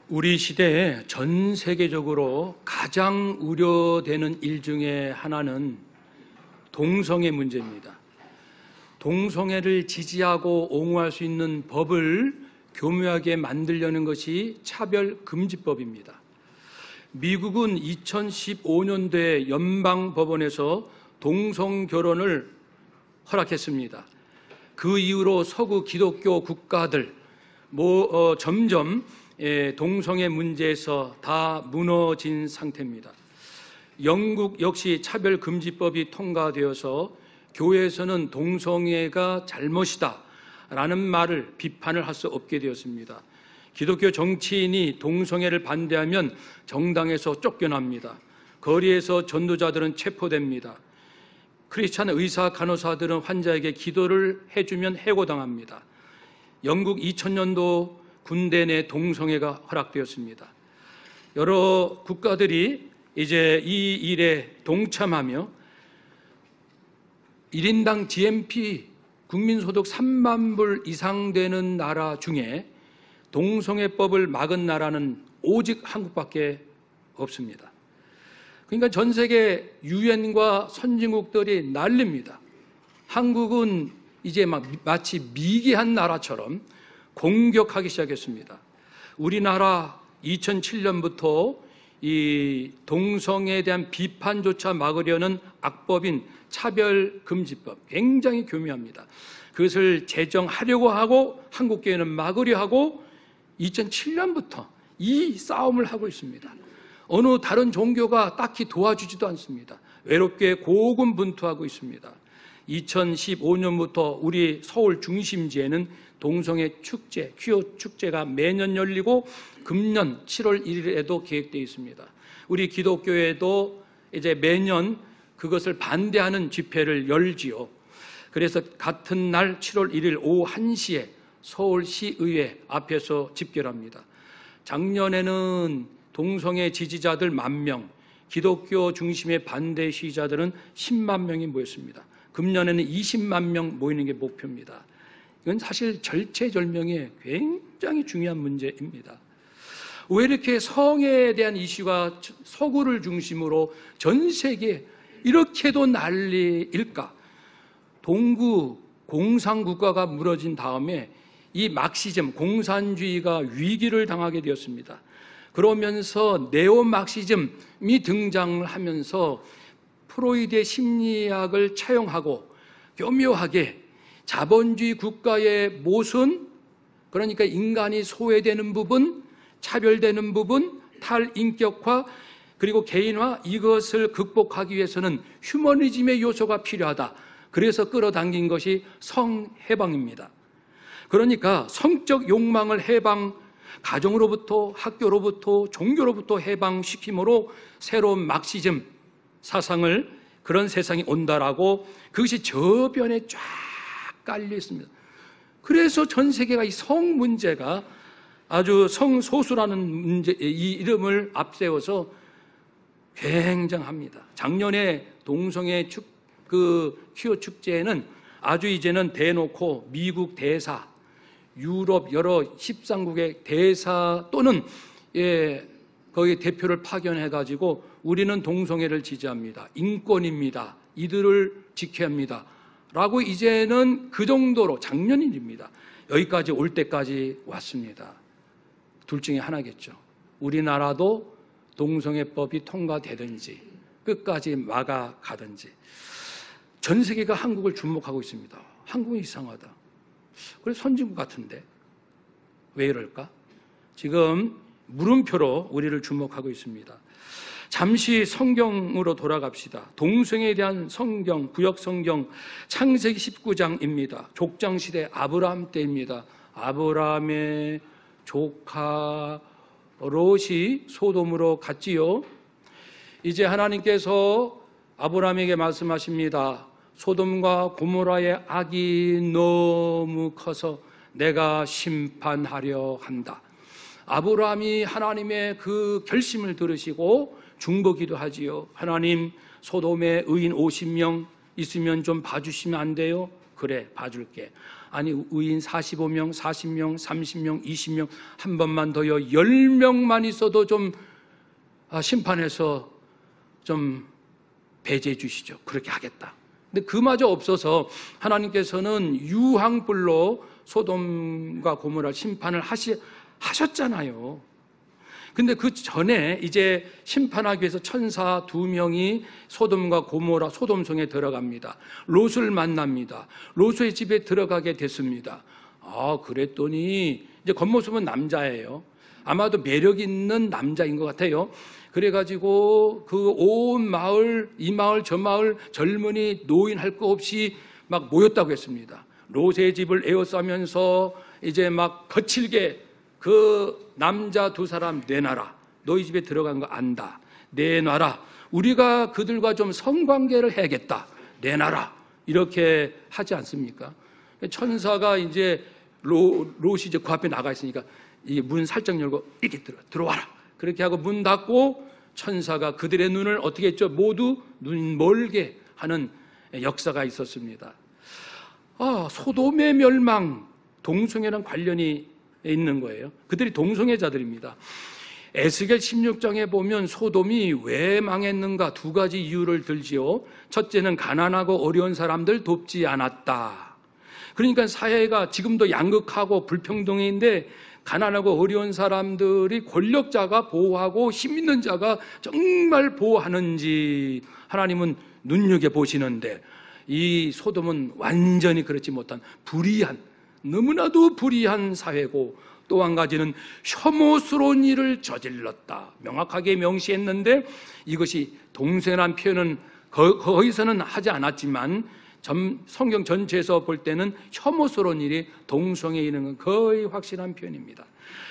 우리 시대에 전 세계적으로 가장 우려되는 일 중에 하나는 동성애 문제입니다. 동성애를 지지하고 옹호할 수 있는 법을 교묘하게 만들려는 것이 차별금지법입니다. 미국은 2015년도에 연방법원에서 동성결혼을 허락했습니다. 그 이후로 서구 기독교 국가들 점점 동성애 문제에서 다 무너진 상태입니다. 영국 역시 차별금지법이 통과되어서 교회에서는 동성애가 잘못이다 라는 말을 비판을 할 수 없게 되었습니다. 기독교 정치인이 동성애를 반대하면 정당에서 쫓겨납니다. 거리에서 전도자들은 체포됩니다. 크리스찬 의사 간호사들은 환자에게 기도를 해주면 해고당합니다. 영국 2000년도 군대 내 동성애가 허락되었습니다. 여러 국가들이 이제 이 일에 동참하며 1인당 GNP 국민소득 3만 불 이상 되는 나라 중에 동성애법을 막은 나라는 오직 한국밖에 없습니다. 그러니까 전 세계 유엔과 선진국들이 난립니다. 한국은 이제 마치 미개한 나라처럼 공격하기 시작했습니다. 우리나라 2007년부터 이 동성애에 대한 비판조차 막으려는 악법인 차별금지법, 굉장히 교묘합니다. 그것을 제정하려고 하고 한국교회는 막으려 하고 2007년부터 이 싸움을 하고 있습니다. 어느 다른 종교가 딱히 도와주지도 않습니다. 외롭게 고군분투하고 있습니다. 2015년부터 우리 서울 중심지에는 동성애 축제, 퀴어 축제가 매년 열리고 금년 7월 1일에도 계획되어 있습니다. 우리 기독교회도 이제 매년 그것을 반대하는 집회를 열지요. 그래서 같은 날 7월 1일 오후 1시에 서울시의회 앞에서 집결합니다. 작년에는 동성애 지지자들 10,000명, 기독교 중심의 반대 시위자들은 10만 명이 모였습니다. 금년에는 20만 명 모이는 게 목표입니다. 이건 사실 절체절명의 굉장히 중요한 문제입니다. 왜 이렇게 성에 대한 이슈가 서구를 중심으로 전 세계에 이렇게도 난리일까? 동구 공산국가가 무너진 다음에 이 막시즘, 공산주의가 위기를 당하게 되었습니다. 그러면서 네오막시즘이 등장을 하면서 프로이드의 심리학을 차용하고 교묘하게 자본주의 국가의 모순, 그러니까 인간이 소외되는 부분, 차별되는 부분, 탈인격화, 그리고 개인화, 이것을 극복하기 위해서는 휴머니즘의 요소가 필요하다. 그래서 끌어당긴 것이 성해방입니다. 그러니까 성적 욕망을 가정으로부터, 학교로부터, 종교로부터 해방시킴으로 새로운 막시즘 사상을, 그런 세상이 온다라고 그것이 저변에 쫙 깔려 있습니다. 그래서 전 세계가 이 성 문제가 아주 성소수라는 문제, 이 이름을 앞세워서 굉장합니다. 작년에 동성애 퀴어 축제에는 아주 이제는 대놓고 미국 대사, 유럽 여러 13국의 대사 또는 거기 대표를 파견해가지고 우리는 동성애를 지지합니다. 인권입니다. 이들을 지켜야 합니다. 라고 이제는 그 정도로 작년 일입니다. 여기까지 올 때까지 왔습니다. 둘 중에 하나겠죠. 우리나라도 동성애법이 통과되든지 끝까지 막아가든지. 전 세계가 한국을 주목하고 있습니다. 한국은 이상하다. 그래서 선진국 같은데 왜 이럴까? 지금 물음표로 우리를 주목하고 있습니다. 잠시 성경으로 돌아갑시다. 동성애에 대한 성경, 구약 성경 창세기 19장입니다. 족장시대 아브라함 때입니다. 아브라함의 조카 롯이 소돔으로 갔지요. 이제 하나님께서 아브라함에게 말씀하십니다. 소돔과 고모라의 악이 너무 커서 내가 심판하려 한다. 아브라함이 하나님의 그 결심을 들으시고 중보기도 하지요. 하나님, 소돔에 의인 50명 있으면 좀 봐주시면 안 돼요? 그래, 봐줄게. 아니, 의인 45명, 40명, 30명, 20명, 한 번만 더요. 10명만 있어도 좀 심판해서 좀 배제해 주시죠. 그렇게 하겠다. 근데 그마저 없어서 하나님께서는 유황불로 소돔과 고모라 심판을 하셨잖아요. 근데 그 전에 이제 심판하기 위해서 천사 2명이 소돔과 고모라 소돔성에 들어갑니다. 롯을 만납니다. 롯의 집에 들어가게 됐습니다. 그랬더니 이제 겉모습은 남자예요. 아마도 매력 있는 남자인 것 같아요. 그래가지고 그 온 마을, 이 마을, 저 마을 젊은이, 노인 할 거 없이 막 모였다고 했습니다. 롯의 집을 에워싸면서 이제 막 거칠게 그 남자 2사람 내놔라. 너희 집에 들어간 거 안다. 내놔라. 우리가 그들과 좀 성관계를 해야겠다. 내놔라. 이렇게 하지 않습니까? 천사가 이제 롯이 이제 그 앞에 나가 있으니까 이 문 살짝 열고 이렇게 들어와라. 그렇게 하고 문 닫고 천사가 그들의 눈을 어떻게 했죠? 모두 눈 멀게 하는 역사가 있었습니다. 소돔의 멸망, 동성애랑 관련이 있는 거예요. 그들이 동성애자들입니다. 에스겔 16장에 보면 소돔이 왜 망했는가 2가지 이유를 들지요. 첫째는 가난하고 어려운 사람들 돕지 않았다. 그러니까 사회가 지금도 양극하고 불평등인데 가난하고 어려운 사람들이 권력자가 보호하고 힘 있는 자가 정말 보호하는지 하나님은 눈여겨보시는데 이 소돔은 완전히 그렇지 못한 불의한, 너무나도 불의한 사회고 또 한 가지는 혐오스러운 일을 저질렀다. 명확하게 명시했는데 이것이 동성애라는 표현은 거기서는 하지 않았지만 성경 전체에서 볼 때는 혐오스러운 일이 동성애에 있는 건 거의 확실한 표현입니다.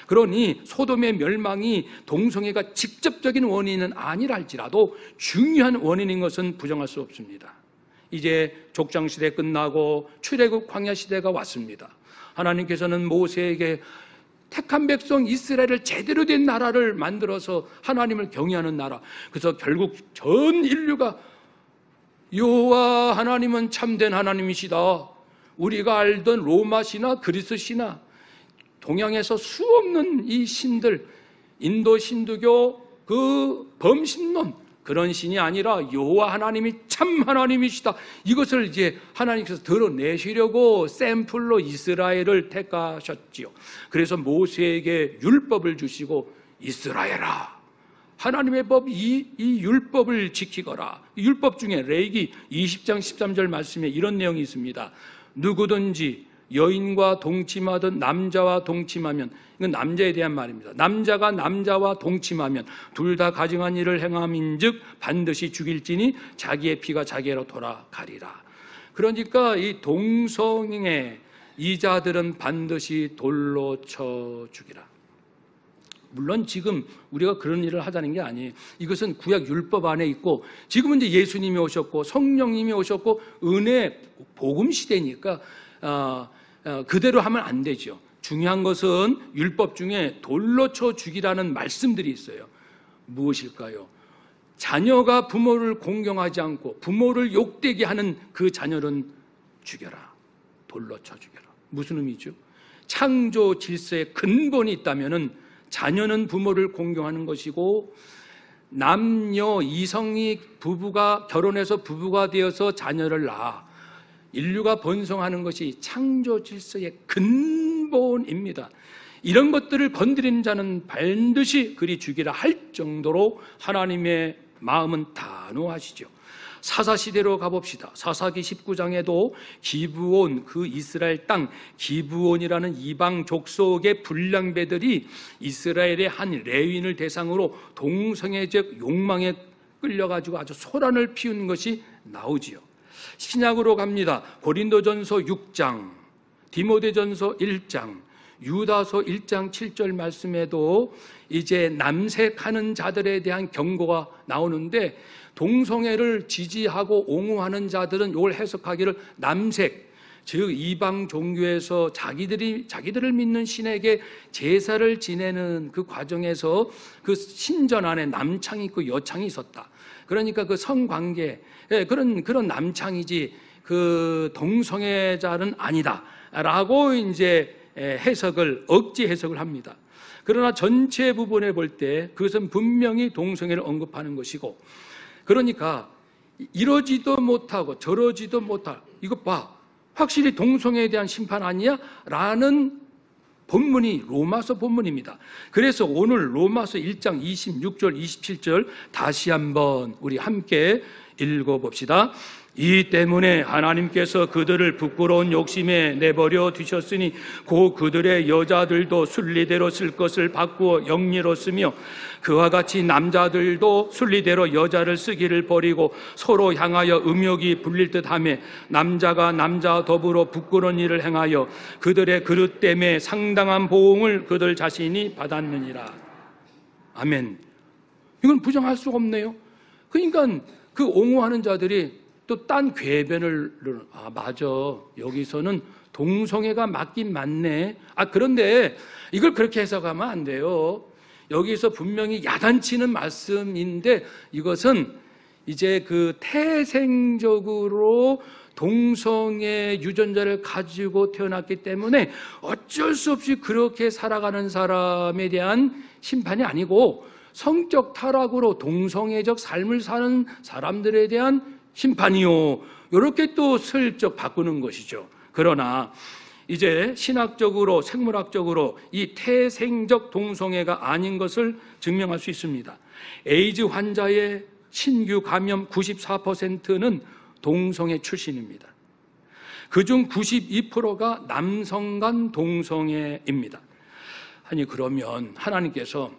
그러니 소돔의 멸망이 동성애가 직접적인 원인은 아니라 할지라도 중요한 원인인 것은 부정할 수 없습니다. 이제 족장시대 끝나고 출애굽 광야시대가 왔습니다. 하나님께서는 모세에게 택한 백성 이스라엘을 제대로 된 나라를 만들어서 하나님을 경외하는 나라, 그래서 결국 전 인류가 여호와 하나님은 참된 하나님이시다. 우리가 알던 로마 신화, 그리스 신화, 동양에서 수없는 이 신들, 인도 신두교 그 범신론, 그런 신이 아니라 여호와 하나님이 참 하나님이시다. 이것을 이제 하나님께서 드러내시려고 샘플로 이스라엘을 택하셨지요. 그래서 모세에게 율법을 주시고 이스라엘아, 하나님의 법 이 율법을 지키거라. 율법 중에 레위기 20장 13절 말씀에 이런 내용이 있습니다. 누구든지 여인과 동침하든 남자와 동침하면, 이건 남자에 대한 말입니다. 남자가 남자와 동침하면 둘 다 가증한 일을 행함인즉 반드시 죽일지니 자기의 피가 자기로 돌아가리라. 그러니까 이 동성애 이자들은 반드시 돌로 쳐 죽이라. 물론 지금 우리가 그런 일을 하자는 게 아니에요. 이것은 구약 율법 안에 있고, 지금은 이제 예수님이 오셨고 성령님이 오셨고 은혜 복음 시대니까 그대로 하면 안 되죠. 중요한 것은 율법 중에 돌로 쳐 죽이라는 말씀들이 있어요. 무엇일까요? 자녀가 부모를 공경하지 않고 부모를 욕되게 하는 그 자녀는 죽여라. 돌로 쳐 죽여라. 무슨 의미죠? 창조 질서의 근본이 있다면은 자녀는 부모를 공경하는 것이고, 남녀 이성이 부부가 결혼해서 부부가 되어서 자녀를 낳아 인류가 번성하는 것이 창조 질서의 근본입니다. 이런 것들을 건드리는 자는 반드시 그리 죽이라 할 정도로 하나님의 마음은 단호하시죠. 사사시대로 가봅시다. 사사기 19장에도 기브온, 그 이스라엘 땅 기브온이라는 이방 족속의 불량배들이 이스라엘의 한 레위인을 대상으로 동성애적 욕망에 끌려가지고 아주 소란을 피운 것이 나오지요. 신약으로 갑니다. 고린도전서 6장, 디모데전서 1장, 유다서 1장 7절 말씀에도 이제 남색하는 자들에 대한 경고가 나오는데, 동성애를 지지하고 옹호하는 자들은 이걸 해석하기를 남색, 즉 이방 종교에서 자기들을 믿는 신에게 제사를 지내는 그 과정에서 그 신전 안에 남창이 있고 여창이 있었다. 그러니까 그 성관계, 그런 남창이지 그 동성애자는 아니다라고 이제 억지 해석을 합니다. 그러나 전체 부분에 볼 때 그것은 분명히 동성애를 언급하는 것이고, 그러니까 이러지도 못하고 저러지도 못할, 이것 봐, 확실히 동성애에 대한 심판 아니야? 라는 본문이 로마서 본문입니다. 그래서 오늘 로마서 1장 26절 27절 다시 한번 우리 함께 읽어봅시다. 이 때문에 하나님께서 그들을 부끄러운 욕심에 내버려 두셨으니 곧 그들의 여자들도 순리대로 쓸 것을 바꾸어 영리로 쓰며 그와 같이 남자들도 순리대로 여자를 쓰기를 버리고 서로 향하여 음욕이 불릴 듯하며 남자가 남자와 더불어 부끄러운 일을 행하여 그들의 그릇 때문에 상당한 보응을 그들 자신이 받았느니라. 아멘. 이건 부정할 수가 없네요. 그러니까 그 옹호하는 자들이 또 딴 궤변을, 맞아, 여기서는 동성애가 맞긴 맞네. 그런데 이걸 그렇게 해석하면 안 돼요. 여기서 분명히 야단치는 말씀인데 이것은 이제 그 태생적으로 동성애 유전자를 가지고 태어났기 때문에 어쩔 수 없이 그렇게 살아가는 사람에 대한 심판이 아니고 성적 타락으로 동성애적 삶을 사는 사람들에 대한 심판이요, 이렇게 또 슬쩍 바꾸는 것이죠. 그러나 이제 신학적으로, 생물학적으로 이 태생적 동성애가 아닌 것을 증명할 수 있습니다. 에이즈 환자의 신규 감염 94%는 동성애 출신입니다. 그중 92%가 남성 간 동성애입니다. 아니, 그러면 하나님께서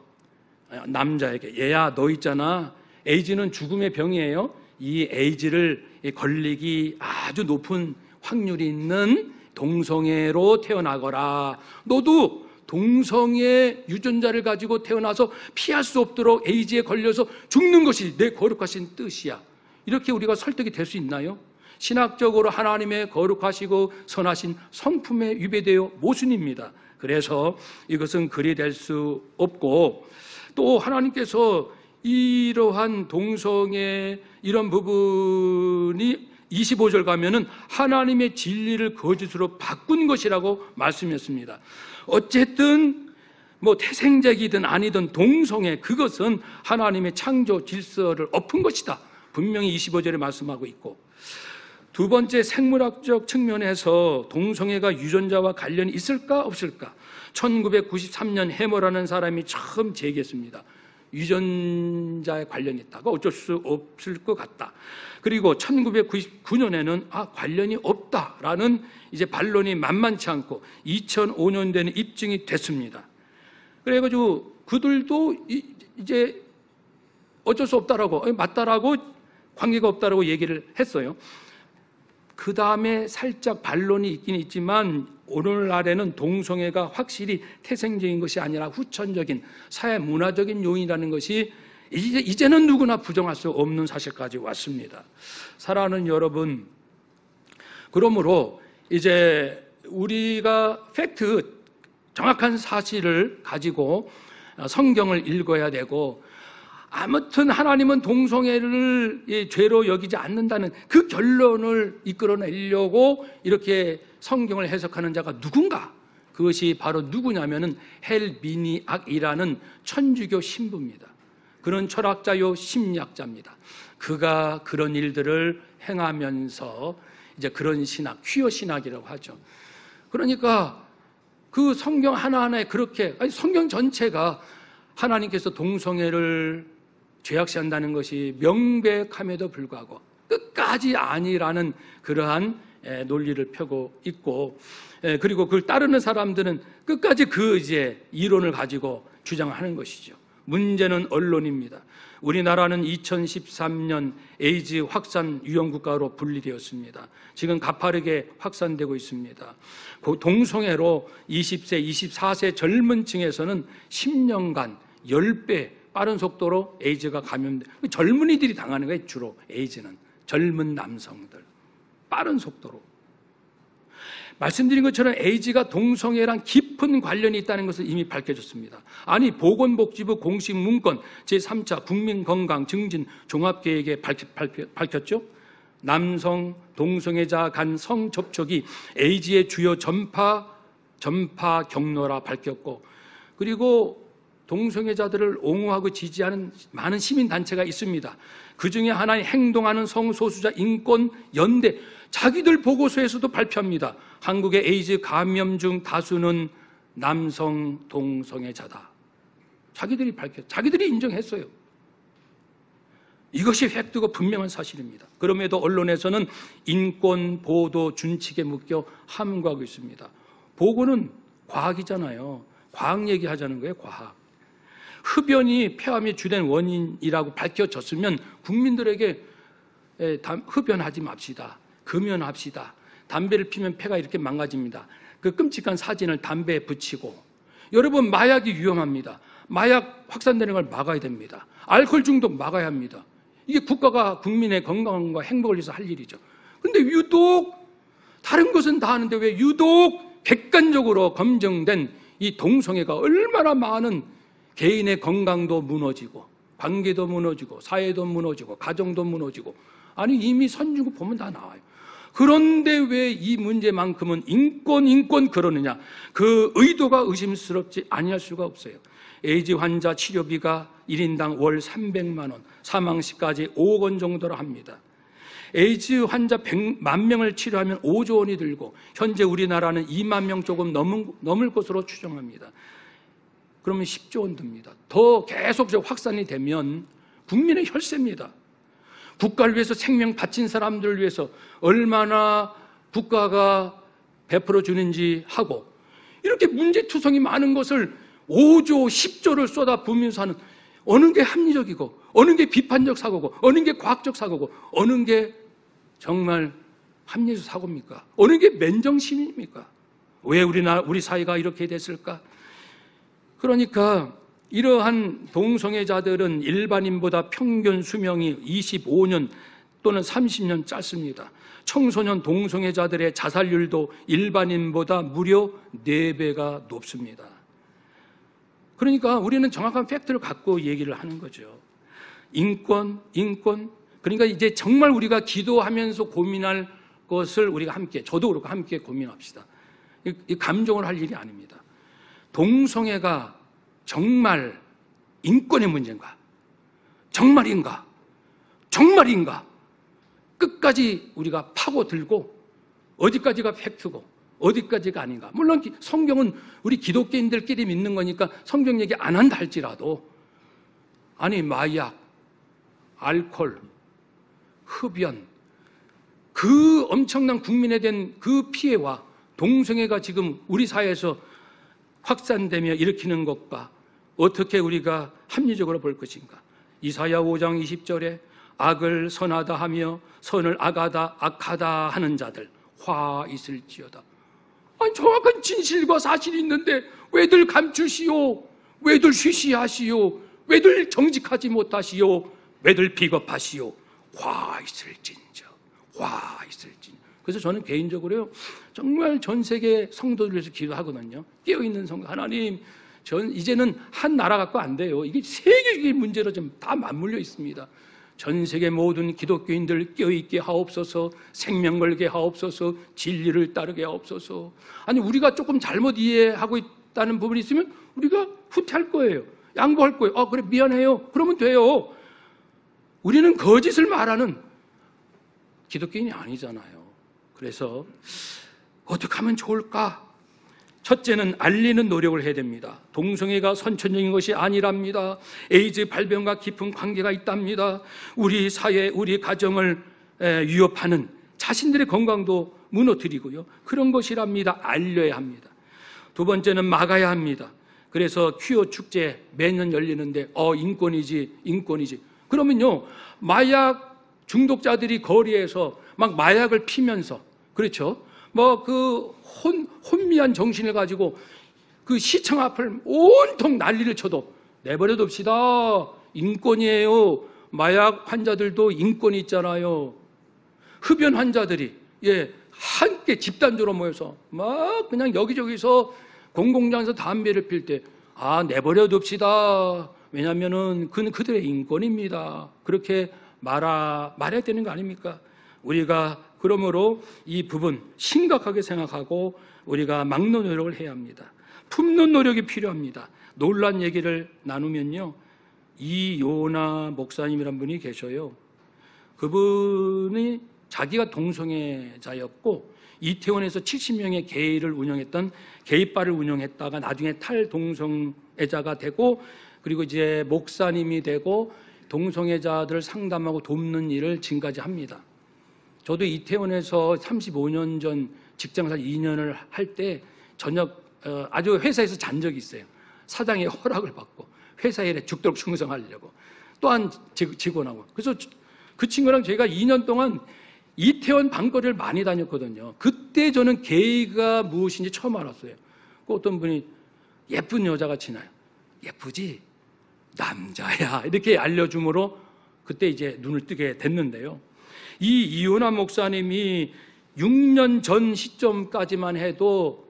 남자에게, 얘야 너 있잖아, 에이즈는 죽음의 병이에요. 이 에이즈를 걸리기 아주 높은 확률이 있는 동성애로 태어나거라. 너도 동성애 유전자를 가지고 태어나서 피할 수 없도록 에이즈에 걸려서 죽는 것이 내 거룩하신 뜻이야. 이렇게 우리가 설득이 될 수 있나요? 신학적으로 하나님의 거룩하시고 선하신 성품에 위배되어 모순입니다. 그래서 이것은 그리 될 수 없고, 또 하나님께서 이러한 동성애 이런 부분이 25절 가면은 하나님의 진리를 거짓으로 바꾼 것이라고 말씀했습니다. 어쨌든 뭐 태생적이든 아니든 동성애, 그것은 하나님의 창조 질서를 엎은 것이다, 분명히 25절에 말씀하고 있고, 두 번째, 생물학적 측면에서 동성애가 유전자와 관련이 있을까 없을까? 1993년 해머라는 사람이 처음 제기했습니다. 유전자에 관련이 있다가 어쩔 수 없을 것 같다. 그리고 1999년에는 관련이 없다라는 이제 반론이 만만치 않고 2005년에는 입증이 됐습니다. 그래가지고 그들도 이제 어쩔 수 없다라고, 맞다라고, 관계가 없다라고 얘기를 했어요. 그 다음에 살짝 반론이 있긴 있지만 오늘날에는 동성애가 확실히 태생적인 것이 아니라 후천적인 사회 문화적인 요인이라는 것이 이제는 누구나 부정할 수 없는 사실까지 왔습니다. 사랑하는 여러분, 그러므로 이제 우리가 팩트, 정확한 사실을 가지고 성경을 읽어야 되고, 아무튼 하나님은 동성애를 죄로 여기지 않는다는 그 결론을 이끌어내려고 이렇게 성경을 해석하는 자가 누군가? 그것이 바로 누구냐면은 헬미니악이라는 천주교 신부입니다. 그런 철학자요 심리학자입니다. 그가 그런 일들을 행하면서 이제 그런 신학, 퀴어 신학이라고 하죠. 그러니까 그 성경 하나하나에 그렇게, 성경 전체가 하나님께서 동성애를 죄악시한다는 것이 명백함에도 불구하고 끝까지 아니라는 그러한 논리를 펴고 있고, 그리고 그걸 따르는 사람들은 끝까지 그 이제 이론을 가지고 주장하는 것이죠. 문제는 언론입니다. 우리나라는 2013년 에이즈 확산 위험 국가로 분리되었습니다. 지금 가파르게 확산되고 있습니다. 그 동성애로 20세, 24세 젊은 층에서는 10년간 10배 빠른 속도로 에이즈가 감염돼. 젊은이들이 당하는 거예요. 주로 에이즈는 젊은 남성들, 빠른 속도로. 말씀드린 것처럼 에이즈가 동성애랑 깊은 관련이 있다는 것은 이미 밝혀졌습니다. 아니, 보건복지부 공식 문건 제3차 국민건강 증진 종합계획에 밝혔죠. 남성 동성애자 간 성접촉이 에이즈의 주요 전파 경로라 밝혔고, 그리고 동성애자들을 옹호하고 지지하는 많은 시민단체가 있습니다. 그 중에 하나의 행동하는 성소수자 인권연대, 자기들 보고서에서도 발표합니다. 한국의 에이즈 감염 중 다수는 남성 동성애자다. 자기들이 인정했어요. 이것이 팩트고 분명한 사실입니다. 그럼에도 언론에서는 인권 보도 준칙에 묶여 함구하고 있습니다. 보고는 과학이잖아요. 과학 얘기하자는 거예요, 과학. 흡연이 폐암의 주된 원인이라고 밝혀졌으면 국민들에게 흡연하지 맙시다, 금연합시다, 담배를 피면 폐가 이렇게 망가집니다, 그 끔찍한 사진을 담배에 붙이고, 여러분 마약이 위험합니다. 마약 확산되는 걸 막아야 됩니다. 알코올 중독 막아야 합니다. 이게 국가가 국민의 건강과 행복을 위해서 할 일이죠. 그런데 유독 다른 것은 다 하는데 왜 유독 객관적으로 검증된 이 동성애가 얼마나 많은 개인의 건강도 무너지고 관계도 무너지고 사회도 무너지고 가정도 무너지고, 아니 이미 선진국 보면 다 나와요. 그런데 왜 이 문제만큼은 인권 그러느냐, 그 의도가 의심스럽지 아니할 수가 없어요. 에이즈 환자 치료비가 1인당 월 300만 원, 사망시까지 5억 원 정도로 합니다. 에이즈 환자 100만 명을 치료하면 5조 원이 들고 현재 우리나라는 2만 명 조금 넘을 것으로 추정합니다. 그러면 10조 원 듭니다. 더 계속 확산이 되면 국민의 혈세입니다. 국가를 위해서 생명 바친 사람들을 위해서 얼마나 국가가 베풀어 주는지 하고, 이렇게 문제투성이 많은 것을 5조, 10조를 쏟아부으면서 하는, 어느 게 합리적이고 어느 게 비판적 사고고 어느 게 과학적 사고고 어느 게 정말 합리적 사고입니까? 어느 게 맨정신입니까? 왜 우리 사회가 이렇게 됐을까? 그러니까 이러한 동성애자들은 일반인보다 평균 수명이 25년 또는 30년 짧습니다. 청소년 동성애자들의 자살률도 일반인보다 무려 4배가 높습니다. 그러니까 우리는 정확한 팩트를 갖고 얘기를 하는 거죠. 인권. 그러니까 이제 정말 우리가 기도하면서 고민할 것을 우리가 함께, 저도 그렇고 함께 고민합시다. 이 감정을 할 일이 아닙니다. 동성애가 정말 인권의 문제인가? 정말인가? 끝까지 우리가 파고들고 어디까지가 팩트고 어디까지가 아닌가. 물론 성경은 우리 기독교인들끼리 믿는 거니까 성경 얘기 안 한다 할지라도, 아니 마약, 알코올, 흡연, 그 엄청난 국민에 대한 그 피해와 동성애가 지금 우리 사회에서 확산되며 일으키는 것과 어떻게 우리가 합리적으로 볼 것인가. 이사야 5장 20절에 악을 선하다 하며 선을 악하다 하는 자들 화 있을지어다. 아니, 정확한 진실과 사실이 있는데 왜들 감추시오? 왜들 쉬쉬하시오? 왜들 정직하지 못하시오? 왜들 비겁하시오? 화 있을진저. 그래서 저는 개인적으로요, 정말 전 세계 성도들 위해서 기도하거든요. 깨어있는 성도, 하나님, 이제는 한 나라 갖고 안 돼요. 이게 세계적인 문제로 좀 다 맞물려 있습니다. 전 세계 모든 기독교인들 깨어있게 하옵소서, 생명 걸게 하옵소서, 진리를 따르게 하옵소서. 아니, 우리가 조금 잘못 이해하고 있다는 부분이 있으면 우리가 후퇴할 거예요. 양보할 거예요. 그래, 미안해요. 그러면 돼요. 우리는 거짓을 말하는 기독교인이 아니잖아요. 그래서 어떻게 하면 좋을까? 첫째는 알리는 노력을 해야 됩니다. 동성애가 선천적인 것이 아니랍니다. 에이즈 발병과 깊은 관계가 있답니다. 우리 사회, 우리 가정을 위협하는, 자신들의 건강도 무너뜨리고요, 그런 것이랍니다. 알려야 합니다. 두 번째는 막아야 합니다. 그래서 퀴어 축제 매년 열리는데 인권이지. 그러면요, 마약 중독자들이 거리에서 막 마약을 피면서, 그렇죠, 혼미한 정신을 가지고 그 시청 앞을 온통 난리를 쳐도 내버려둡시다. 인권이에요. 마약 환자들도 인권이 있잖아요. 흡연 환자들이 함께 집단적으로 모여서 막 그냥 여기저기서 공공장에서 담배를 필 때 내버려둡시다. 왜냐하면은 그는 그들의 인권입니다. 그렇게 말해야 되는 거 아닙니까? 우리가 그러므로 이 부분 심각하게 생각하고 우리가 막는 노력을 해야 합니다. 품는 노력이 필요합니다. 놀란 얘기를 나누면요, 이요나 목사님이란 분이 계셔요. 그분이 자기가 동성애자였고 이태원에서 70명의 게이를 운영했던 게이바를 운영했다가 나중에 탈동성애자가 되고, 그리고 이제 목사님이 되고 동성애자들을 상담하고 돕는 일을 지금까지 합니다. 저도 이태원에서 35년 전 직장생활 2년을 할 때 저녁 아주 회사에서 잔 적이 있어요. 사장의 허락을 받고 회사 일에 죽도록 충성하려고, 또한 직원하고. 그래서 그 친구랑 제가 2년 동안 이태원 밤거리를 많이 다녔거든요. 그때 저는 게이가 무엇인지 처음 알았어요. 그 어떤 분이 예쁜 여자가 지나요. 예쁘지? 남자야. 이렇게 알려줌으로 그때 이제 눈을 뜨게 됐는데요. 이 이요나 목사님이 6년 전 시점까지만 해도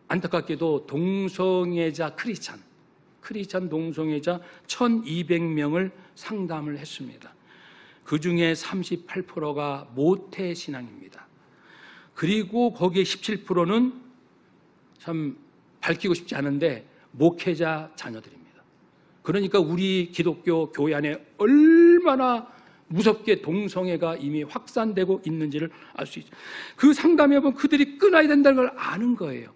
안타깝게도 동성애자 크리스찬 동성애자 1200명을 상담을 했습니다. 그 중에 38%가 모태 신앙입니다. 그리고 거기에 17%는 참 밝히고 싶지 않은데 목회자 자녀들입니다. 그러니까 우리 기독교 교회 안에 얼마나 무섭게 동성애가 이미 확산되고 있는지를 알 수 있죠. 그 상담해 보면 그들이 끊어야 된다는 걸 아는 거예요.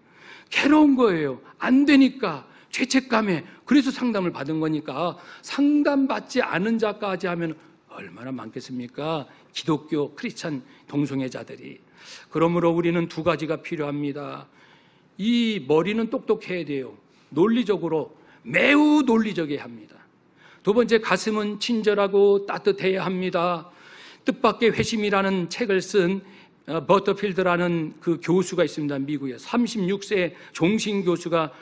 괴로운 거예요. 안 되니까 죄책감에. 그래서 상담을 받은 거니까. 상담받지 않은 자까지 하면 얼마나 많겠습니까? 기독교 크리스찬 동성애자들이. 그러므로 우리는 두 가지가 필요합니다. 이 머리는 똑똑해야 돼요. 논리적으로, 매우 논리적이어야 합니다. 두 번째, 가슴은 친절하고 따뜻해야 합니다. 뜻밖의 회심이라는 책을 쓴 버터필드라는 그 교수가 있습니다. 미국에 36세 종신교수가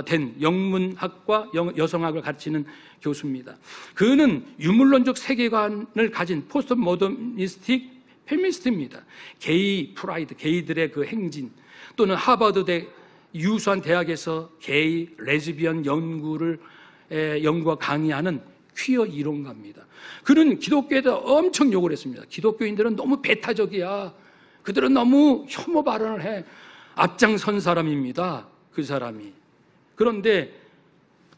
된 영문학과 여성학을 가르치는 교수입니다. 그는 유물론적 세계관을 가진 포스트 모더니스틱 페미니스트입니다. 게이 프라이드, 게이들의 그 행진, 또는 하버드대 유수한 대학에서 게이, 레즈비언 연구가 강의하는 퀴어 이론가입니다. 그는 기독교에 대해 엄청 욕을 했습니다. 기독교인들은 너무 배타적이야. 그들은 너무 혐오 발언을 해. 앞장선 사람입니다. 그 사람이. 그런데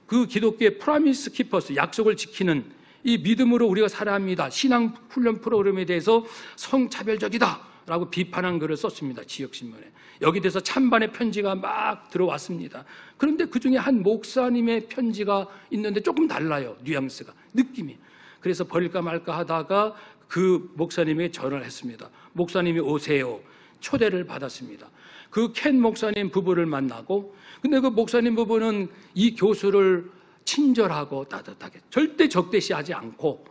그 기독교의 프라미스 키퍼스, 약속을 지키는 이 믿음으로 우리가 살아야 합니다. 신앙 훈련 프로그램에 대해서 성차별적이다 라고 비판한 글을 썼습니다. 지역신문에. 여기 대해서 찬반의 편지가 막 들어왔습니다. 그런데 그 중에 한 목사님의 편지가 있는데 조금 달라요. 뉘앙스가, 느낌이. 그래서 버릴까 말까 하다가 그 목사님에게 전화를 했습니다. 목사님이 오세요. 초대를 받았습니다. 그 켄 목사님 부부를 만나고, 근데 그 목사님 부부는 이 교수를 친절하고 따뜻하게 절대 적대시하지 않고,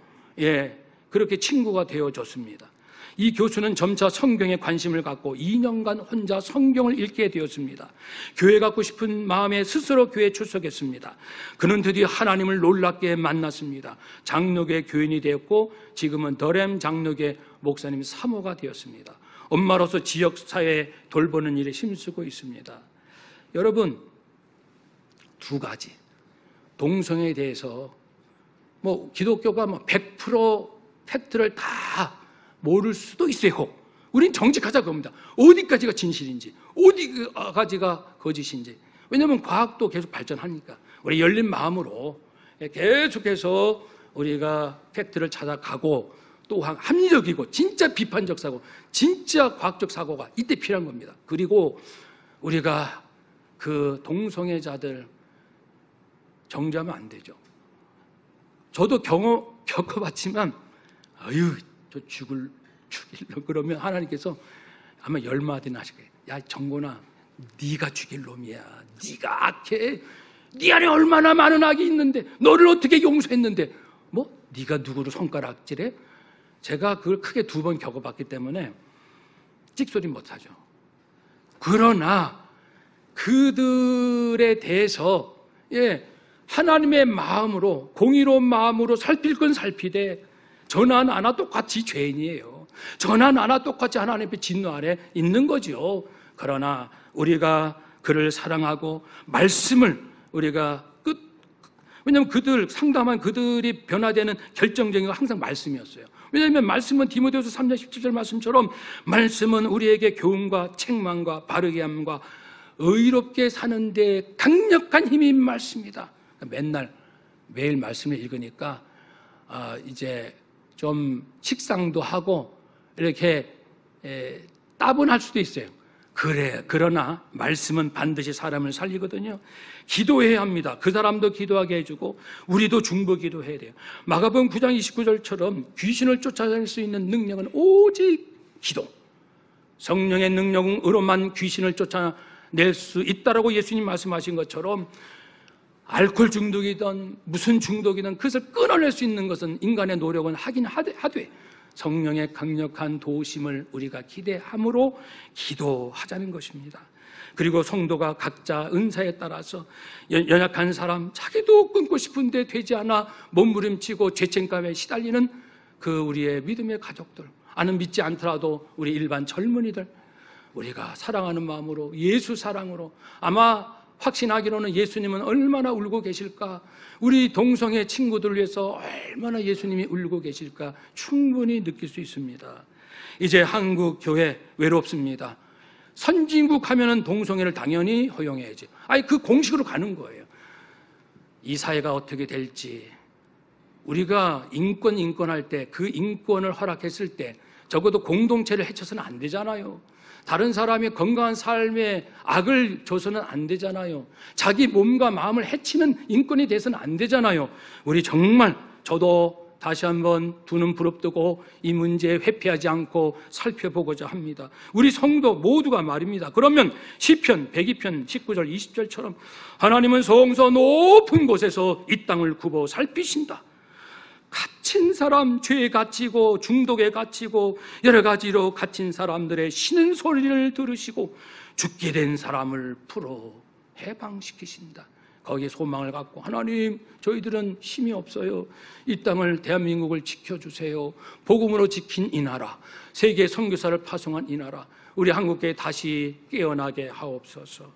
그렇게 친구가 되어줬습니다. 이 교수는 점차 성경에 관심을 갖고 2년간 혼자 성경을 읽게 되었습니다. 교회 갖고 싶은 마음에 스스로 교회에 출석했습니다. 그는 드디어 하나님을 놀랍게 만났습니다. 장로교 교인이 되었고 지금은 더렘 장로교 목사님 사모가 되었습니다. 엄마로서 지역사회 돌보는 일에 힘쓰고 있습니다. 여러분, 두 가지. 동성애에 대해서 기독교가 100% 팩트를 다 모를 수도 있어요. 우린 정직하자 그겁니다. 어디까지가 진실인지, 어디까지가 거짓인지. 왜냐하면 과학도 계속 발전하니까. 우리 열린 마음으로 계속해서 우리가 팩트를 찾아가고, 또 합리적이고 진짜 비판적 사고, 진짜 과학적 사고가 이때 필요한 겁니다. 그리고 우리가 그 동성애자들 정죄하면 안 되죠. 저도 겪어봤지만, 저 죽일러 그러면 하나님께서 아마 10마디나 하실 거예요. 야, 정곤아, 네가 죽일 놈이야. 네가 악해. 네 안에 얼마나 많은 악이 있는데 너를 어떻게 용서했는데 네가 누구를 손가락질해? 제가 그걸 크게 2번 겪어봤기 때문에 찍소리 못하죠. 그러나 그들에 대해서 하나님의 마음으로, 공의로운 마음으로 살필 건 살피되 저나 나나 똑같이 죄인이에요. 저나 나나 똑같이 하나님 앞에 진노 아래 있는 거죠. 그러나 우리가 그를 사랑하고 말씀을 우리가 왜냐하면 상담한 그들이 변화되는 결정적인 건 항상 말씀이었어요. 왜냐하면 말씀은 디모데후서 3장 17절 말씀처럼 말씀은 우리에게 교훈과 책망과 바르게 함과 의롭게 사는 데 강력한 힘인 말씀이다. 매일 말씀을 읽으니까 이제 좀 식상도 하고 이렇게 따분할 수도 있어요. 그러나 말씀은 반드시 사람을 살리거든요. 기도해야 합니다. 그 사람도 기도하게 해주고 우리도 중보 기도해야 돼요. 마가복음 9장 29절처럼 귀신을 쫓아낼 수 있는 능력은 오직 기도, 성령의 능력으로만 귀신을 쫓아낼 수 있다라고 예수님 말씀하신 것처럼 알코올 중독이든 무슨 중독이든 그것을 끊어낼 수 있는 것은 인간의 노력은 하긴 하되 성령의 강력한 도우심을 우리가 기대함으로 기도하자는 것입니다. 그리고 성도가 각자 은사에 따라서 연약한 사람, 자기도 끊고 싶은데 되지 않아 몸부림치고 죄책감에 시달리는 그 우리의 믿음의 가족들, 아는 믿지 않더라도 우리 일반 젊은이들, 우리가 사랑하는 마음으로 예수 사랑으로 아마 확신하기로는 예수님은 얼마나 울고 계실까, 우리 동성애 친구들을 위해서 얼마나 예수님이 울고 계실까 충분히 느낄 수 있습니다. 이제 한국 교회 외롭습니다. 선진국 하면은 동성애를 당연히 허용해야지. 그 공식으로 가는 거예요. 이 사회가 어떻게 될지, 우리가 인권할 때 그 인권을 허락했을 때 적어도 공동체를 해쳐서는 안 되잖아요. 다른 사람의 건강한 삶에 악을 줘서는 안 되잖아요. 자기 몸과 마음을 해치는 인권이 돼서는 안 되잖아요. 우리 정말 저도 다시 한번 두 눈 부릅뜨고 이 문제에 회피하지 않고 살펴보고자 합니다. 우리 성도 모두가 말입니다. 그러면 시편 102편 19절 20절처럼 하나님은 성서 높은 곳에서 이 땅을 굽어 살피신다. 갇힌 사람, 죄에 갇히고 중독에 갇히고 여러 가지로 갇힌 사람들의 쉬는 소리를 들으시고 죽게 된 사람을 풀어 해방시키신다. 거기에 소망을 갖고 하나님, 저희들은 힘이 없어요. 이 땅을, 대한민국을 지켜주세요. 복음으로 지킨 이 나라, 세계 선교사를 파송한 이 나라, 우리 한국교회 다시 깨어나게 하옵소서.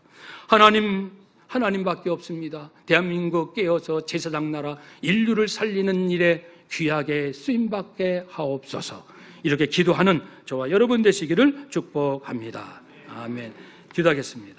하나님밖에 없습니다. 대한민국 깨어서 제사장 나라 인류를 살리는 일에 귀하게 쓰임받게 하옵소서. 이렇게 기도하는 저와 여러분 되시기를 축복합니다. 아멘. 기도하겠습니다.